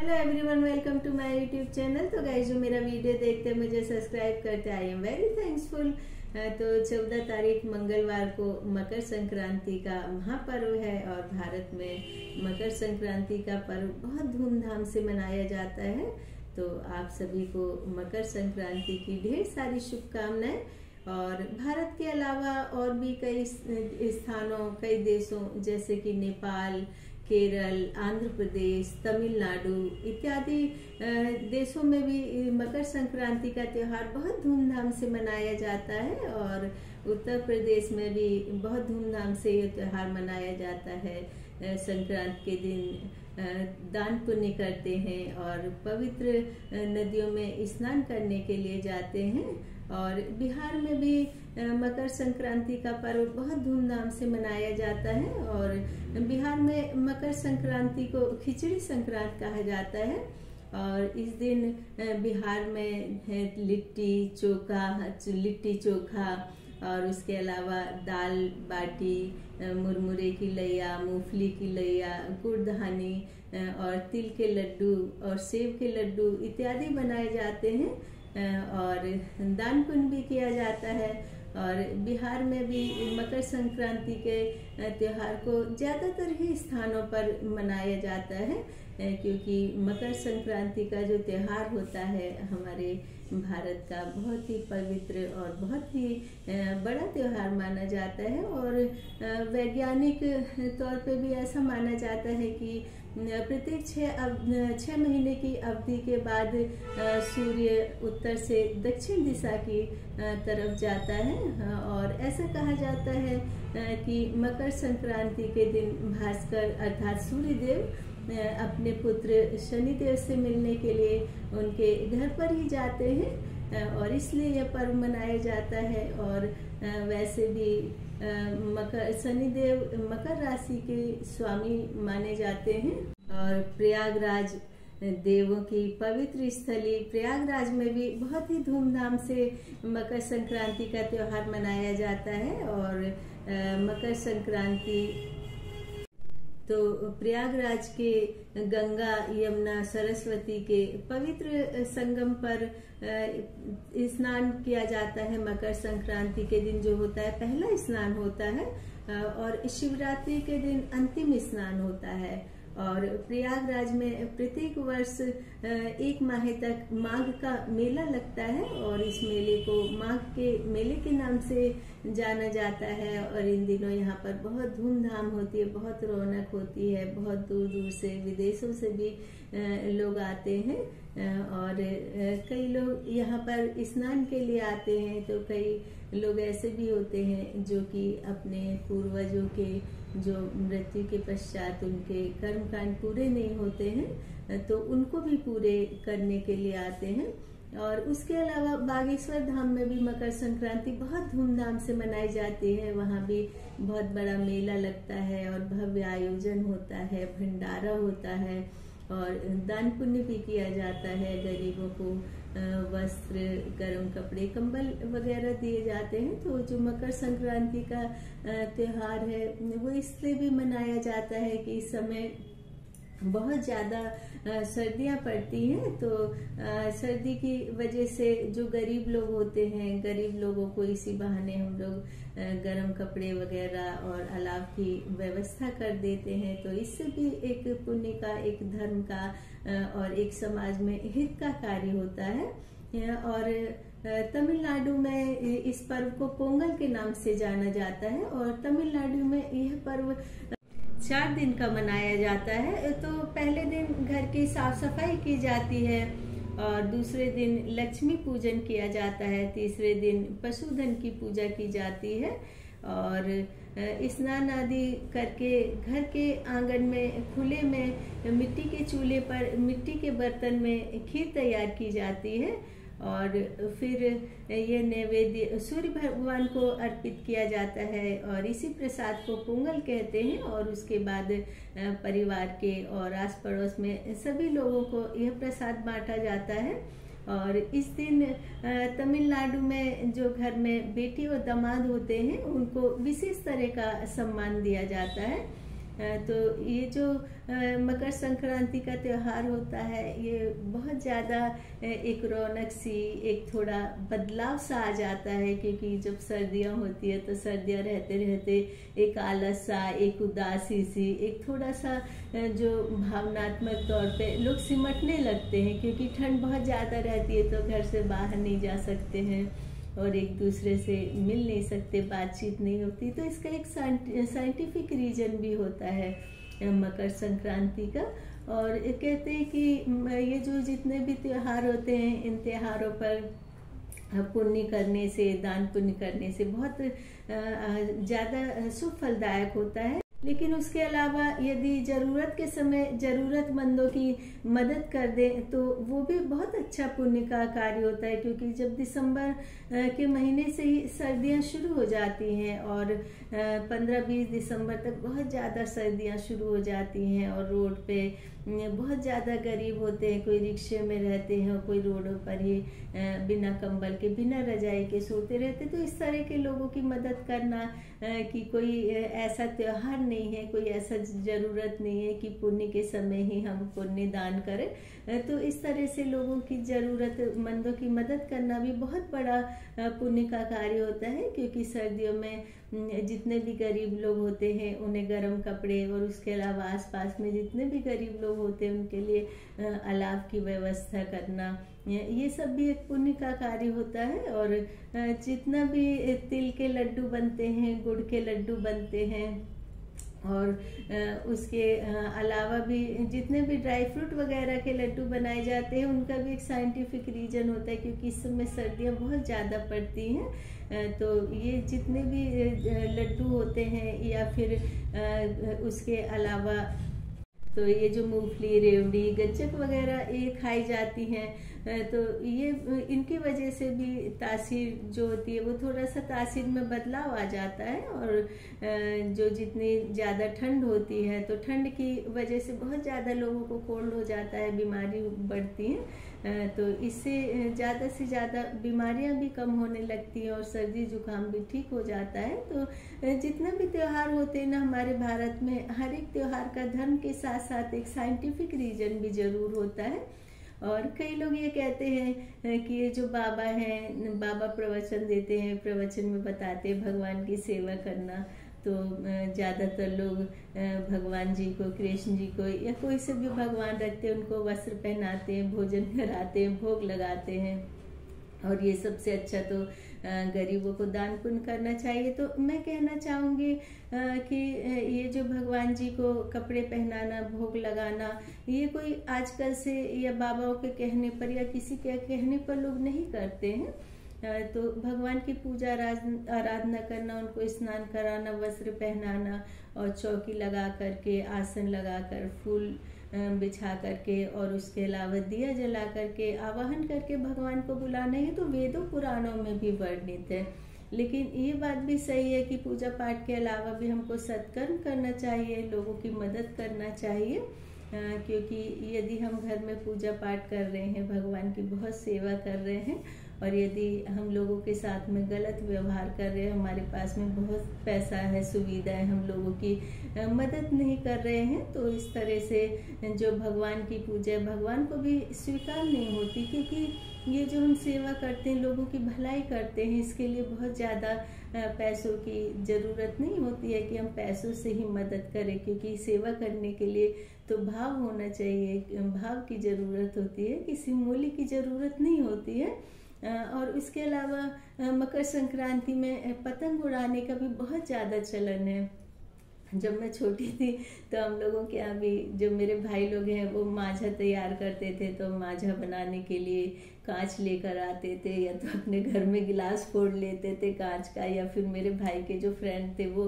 Hello everyone, welcome to my YouTube channel. तो guys, जो मेरा वीडियो देखते हैं, मुझे सब्सक्राइब करते, आई एम वेरी थैंक्सफुल। तो 14 तारीख मंगलवार को मकर संक्रांति का महापर्व है और भारत में मकर संक्रांति का पर्व बहुत धूमधाम से मनाया जाता है। तो आप सभी को मकर संक्रांति की ढेर सारी शुभकामनाएं। और भारत के अलावा और भी कई स्थानों, कई देशों जैसे कि नेपाल, केरल, आंध्र प्रदेश, तमिलनाडु इत्यादि देशों में भी मकर संक्रांति का त्यौहार बहुत धूमधाम से मनाया जाता है। और उत्तर प्रदेश में भी बहुत धूमधाम से ये त्यौहार मनाया जाता है। संक्रांति के दिन दान पुण्य करते हैं और पवित्र नदियों में स्नान करने के लिए जाते हैं। और बिहार में भी मकर संक्रांति का पर्व बहुत धूमधाम से मनाया जाता है। और बिहार में मकर संक्रांति को खिचड़ी संक्रांति कहा जाता है। और इस दिन बिहार में लिट्टी चोखा और उसके अलावा दाल बाटी, मुरमुरे की लैया, मूंगफली की लैया, गुड़धानी और तिल के लड्डू और सेब के लड्डू इत्यादि बनाए जाते हैं। और दान पुण्य भी किया जाता है। और बिहार में भी मकर संक्रांति के त्योहार को ज़्यादातर ही स्थानों पर मनाया जाता है, क्योंकि मकर संक्रांति का जो त्योहार होता है हमारे भारत का बहुत ही पवित्र और बहुत ही बड़ा त्योहार माना जाता है। और वैज्ञानिक तौर पे भी ऐसा माना जाता है कि प्रत्येक 6 महीने की अवधि के बाद सूर्य उत्तर से दक्षिण दिशा की तरफ जाता है। और ऐसा कहा जाता है कि मकर संक्रांति के दिन भास्कर अर्थात सूर्य देव अपने पुत्र शनिदेव से मिलने के लिए उनके घर पर ही जाते हैं और इसलिए यह पर्व मनाया जाता है। और वैसे भी शनिदेव मकर राशि के स्वामी माने जाते हैं। और प्रयागराज देवों की पवित्र स्थली प्रयागराज में भी बहुत ही धूमधाम से मकर संक्रांति का त्योहार मनाया जाता है। और मकर संक्रांति तो प्रयागराज के गंगा, यमुना, सरस्वती के पवित्र संगम पर स्नान किया जाता है। मकर संक्रांति के दिन जो होता है पहला स्नान होता है और शिवरात्रि के दिन अंतिम स्नान होता है। और प्रयागराज में प्रत्येक वर्ष 1 माह तक माघ का मेला लगता है और इस मेले को माघ के मेले के नाम से जाना जाता है। और इन दिनों यहाँ पर बहुत धूमधाम होती है, बहुत रौनक होती है, बहुत दूर दूर से विदेशों से भी लोग आते हैं। और कई लोग यहाँ पर स्नान के लिए आते हैं, तो कई लोग ऐसे भी होते हैं जो कि अपने पूर्वजों के जो मृत्यु के पश्चात उनके कर्मकांड पूरे नहीं होते हैं, तो उनको भी पूरे करने के लिए आते हैं। और उसके अलावा बागेश्वर धाम में भी मकर संक्रांति बहुत धूमधाम से मनाई जाती है। वहाँ भी बहुत बड़ा मेला लगता है और भव्य आयोजन होता है, भंडारा होता है और दान पुण्य भी किया जाता है। गरीबों को वस्त्र, गर्म कपड़े, कंबल वगैरह दिए जाते हैं। तो जो मकर संक्रांति का त्योहार है वो इसलिए भी मनाया जाता है कि इस समय बहुत ज़्यादा सर्दियाँ पड़ती हैं। तो सर्दी की वजह से जो गरीब लोग होते हैं, गरीब लोगों को इसी बहाने हम लोग गर्म कपड़े वगैरह और अलाव की व्यवस्था कर देते हैं। तो इससे भी एक पुण्य का, एक धर्म का और एक समाज में हित का कार्य होता है। और तमिलनाडु में इस पर्व को पोंगल के नाम से जाना जाता है। और तमिलनाडु में यह पर्व 4 दिन का मनाया जाता है। तो पहले दिन घर की साफ सफाई की जाती है और दूसरे दिन लक्ष्मी पूजन किया जाता है, तीसरे दिन पशुधन की पूजा की जाती है। और स्नान आदि करके घर के आंगन में खुले में मिट्टी के चूल्हे पर मिट्टी के बर्तन में खीर तैयार की जाती है। और फिर यह नैवेद्य सूर्य भगवान को अर्पित किया जाता है और इसी प्रसाद को पोंगल कहते हैं। और उसके बाद परिवार के और आस पड़ोस में सभी लोगों को यह प्रसाद बांटा जाता है। और इस दिन तमिलनाडु में जो घर में बेटी और दामाद होते हैं उनको विशेष तरह का सम्मान दिया जाता है। तो ये जो मकर संक्रांति का त्यौहार होता है, ये बहुत ज़्यादा एक रौनक सी, एक थोड़ा बदलाव सा आ जाता है, क्योंकि जब सर्दियाँ होती है तो सर्दियाँ रहते रहते एक आलस सा, एक उदासी सी, एक थोड़ा सा जो भावनात्मक तौर पे लोग सिमटने लगते हैं, क्योंकि ठंड बहुत ज़्यादा रहती है तो घर से बाहर नहीं जा सकते हैं और एक दूसरे से मिल नहीं सकते, बातचीत नहीं होती। तो इसका एक साइंटिफिक रीजन भी होता है मकर संक्रांति का। और कहते हैं कि ये जो जितने भी त्योहार होते हैं, इन त्योहारों पर पुण्य करने से, दान पुण्य करने से बहुत ज़्यादा शुभ फलदायक होता है। लेकिन उसके अलावा यदि ज़रूरत के समय ज़रूरतमंदों की मदद कर दें तो वो भी बहुत अच्छा पुण्य का कार्य होता है, क्योंकि जब दिसंबर के महीने से ही सर्दियां शुरू हो जाती हैं और 15-20 दिसंबर तक बहुत ज़्यादा सर्दियां शुरू हो जाती हैं और रोड पे बहुत ज़्यादा गरीब होते हैं, कोई रिक्शे में रहते हैं और कोई रोडों पर ही बिना कंबल के, बिना रजाई के सोते रहते। तो इस तरह के लोगों की मदद करना कि कोई ऐसा त्योहार नहीं है, कोई ऐसा ज़रूरत नहीं है कि पुण्य के समय ही हम पुण्य दान करें। तो इस तरह से लोगों की ज़रूरतमंदों की मदद करना भी बहुत बड़ा पुण्य का कार्य होता है, क्योंकि सर्दियों में जितने भी गरीब लोग होते हैं उन्हें गर्म कपड़े, और उसके अलावा आसपास में जितने भी गरीब लोग होते हैं उनके लिए अलाव की व्यवस्था करना, ये सब भी एक पुण्य का कार्य होता है। और जितना भी तिल के लड्डू बनते हैं, गुड़ के लड्डू बनते हैं, और उसके अलावा भी जितने भी ड्राई फ्रूट वगैरह के लड्डू बनाए जाते हैं, उनका भी एक साइंटिफिक रीजन होता है, क्योंकि इस समय सर्दियाँ बहुत ज़्यादा पड़ती हैं। तो ये जितने भी लड्डू होते हैं, या फिर उसके अलावा तो ये जो मूंगफली, रेवड़ी, गज्जक वगैरह ये खाई जाती हैं, तो ये इनकी वजह से भी तासीर जो होती है वो थोड़ा सा तासीर में बदलाव आ जाता है। और जो जितनी ज़्यादा ठंड होती है तो ठंड की वजह से बहुत ज़्यादा लोगों को कोल्ड हो जाता है, बीमारी बढ़ती हैं, तो इससे ज़्यादा से ज़्यादा बीमारियां भी कम होने लगती हैं और सर्दी जुकाम भी ठीक हो जाता है। तो जितने भी त्यौहार होते हैं ना हमारे भारत में, हर एक त्यौहार का धर्म के साथ साथ एक साइंटिफिक रीजन भी ज़रूर होता है। और कई लोग ये कहते हैं कि ये जो बाबा हैं, बाबा प्रवचन देते हैं, प्रवचन में बताते हैं भगवान की सेवा करना, तो ज़्यादातर लोग भगवान जी को, कृष्ण जी को, या कोई से भी भगवान रखते हैं उनको वस्त्र पहनाते हैं, भोजन कराते हैं, भोग लगाते हैं, और ये सबसे अच्छा तो गरीबों को दान पुण्य करना चाहिए। तो मैं कहना चाहूँगी कि ये जो भगवान जी को कपड़े पहनाना, भोग लगाना, ये कोई आजकल से या बाबाओं के कहने पर या किसी के कहने पर लोग नहीं करते हैं। तो भगवान की पूजा आराधना करना, उनको स्नान कराना, वस्त्र पहनाना और चौकी लगा करके, आसन लगा कर, फूल बिछा करके और उसके अलावा दिया जला करके, आवाहन करके भगवान को बुलाना, ये तो वेदों पुराणों में भी वर्णित है। लेकिन ये बात भी सही है कि पूजा पाठ के अलावा भी हमको सत्कर्म करना चाहिए, लोगों की मदद करना चाहिए, क्योंकि यदि हम घर में पूजा पाठ कर रहे हैं, भगवान की बहुत सेवा कर रहे हैं, और यदि हम लोगों के साथ में गलत व्यवहार कर रहे हैं, हमारे पास में बहुत पैसा है, सुविधा है, हम लोगों की मदद नहीं कर रहे हैं, तो इस तरह से जो भगवान की पूजा भगवान को भी स्वीकार नहीं होती। क्योंकि ये जो हम सेवा करते हैं, लोगों की भलाई करते हैं, इसके लिए बहुत ज़्यादा पैसों की ज़रूरत नहीं होती है कि हम पैसों से ही मदद करें, क्योंकि सेवा करने के लिए तो भाव होना चाहिए, भाव की ज़रूरत होती है, किसी मूल्य की ज़रूरत नहीं होती है। और इसके अलावा मकर संक्रांति में पतंग उड़ाने का भी बहुत ज़्यादा चलन है। जब मैं छोटी थी तो हम लोगों के यहाँ भी, जो मेरे भाई लोग हैं, वो माझा तैयार करते थे, तो माझा बनाने के लिए कांच लेकर आते थे, या तो अपने घर में गिलास फोड़ लेते थे कांच का, या फिर मेरे भाई के जो फ्रेंड थे वो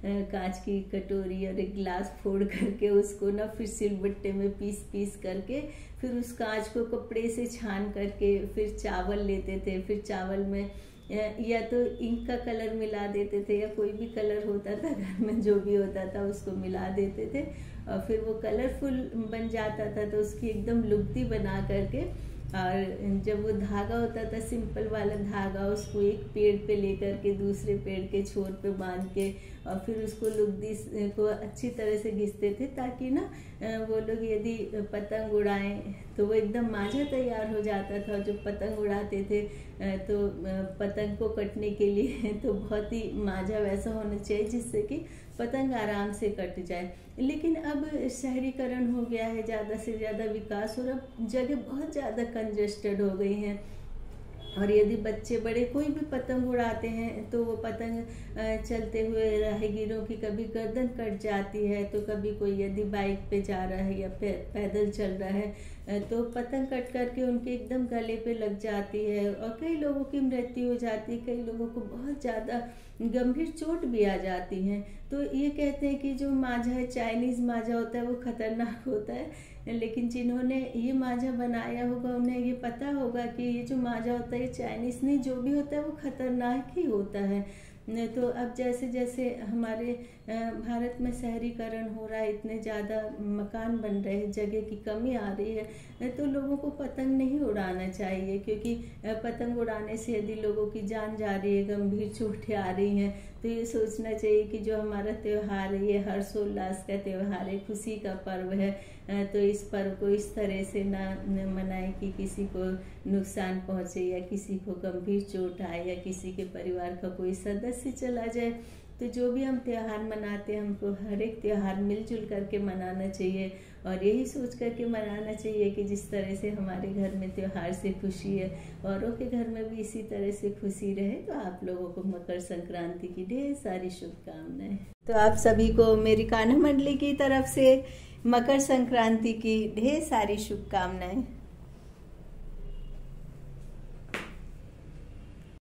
कांच की कटोरी और एक गिलास फोड़ करके उसको ना फिर सिलबट्टे में पीस करके फिर उस कांच को कपड़े से छान करके फिर चावल लेते थे, फिर चावल में या तो इंक का कलर मिला देते थे, या कोई भी कलर होता था घर में, जो भी होता था उसको मिला देते थे, और फिर वो कलरफुल बन जाता था, तो उसकी एकदम लुगदी बना करके और जब वो धागा होता था सिंपल वाला धागा, उसको एक पेड़ पे लेकर के दूसरे पेड़ के छोर पे बांध के और फिर उसको लुगदी को अच्छी तरह से घिसते थे, ताकि ना वो लोग यदि पतंग उड़ाएं तो वो एकदम मांझा तैयार हो जाता था। और जब पतंग उड़ाते थे तो पतंग को कटने के लिए तो बहुत ही मांझा वैसा होना चाहिए जिससे कि पतंग आराम से कट जाए। लेकिन अब शहरीकरण हो गया है, ज़्यादा से ज़्यादा विकास, और अब जगह बहुत ज़्यादा कंजेस्टेड हो गई हैं। और यदि बच्चे बड़े कोई भी पतंग उड़ाते हैं तो वो पतंग चलते हुए राहगीरों की कभी गर्दन कट जाती है, तो कभी कोई यदि बाइक पे जा रहा है या पैदल चल रहा है तो पतंग कट करके उनके एकदम गले पे लग जाती है और कई लोगों की मृत्यु हो जाती है, कई लोगों को बहुत ज़्यादा गंभीर चोट भी आ जाती है। तो ये कहते हैं कि जो मांझा है, चाइनीज़ मांझा होता है, वो खतरनाक होता है, लेकिन जिन्होंने ये मांझा बनाया होगा उन्हें ये पता होगा कि ये जो मांझा होता है ये चाइनीज़ नहीं, जो भी होता है वो खतरनाक ही होता है। तो अब जैसे जैसे हमारे भारत में शहरीकरण हो रहा है, इतने ज़्यादा मकान बन रहे हैं, जगह की कमी आ रही है, तो लोगों को पतंग नहीं उड़ाना चाहिए, क्योंकि पतंग उड़ाने से यदि लोगों की जान जा रही है, गंभीर चोटें आ रही हैं, तो ये सोचना चाहिए कि जो हमारा त्यौहार है ये हर्षोल्लास का त्यौहार है, खुशी का पर्व है, तो इस पर्व को इस तरह से ना मनाएं कि किसी को नुकसान पहुंचे या किसी को गंभीर चोट आए या किसी के परिवार का कोई सदस्य चला जाए। तो जो भी हम त्यौहार मनाते हैं हमको हर एक त्यौहार मिलजुल करके मनाना चाहिए और यही सोच करके मनाना चाहिए कि जिस तरह से हमारे घर में त्यौहार से खुशी है औरों के घर में भी इसी तरह से खुशी रहे। तो आप लोगों को मकर संक्रांति की ढेर सारी शुभकामनाएं। तो आप सभी को मेरी कान्हा मंडली की तरफ से मकर संक्रांति की ढेर सारी शुभकामनाएं।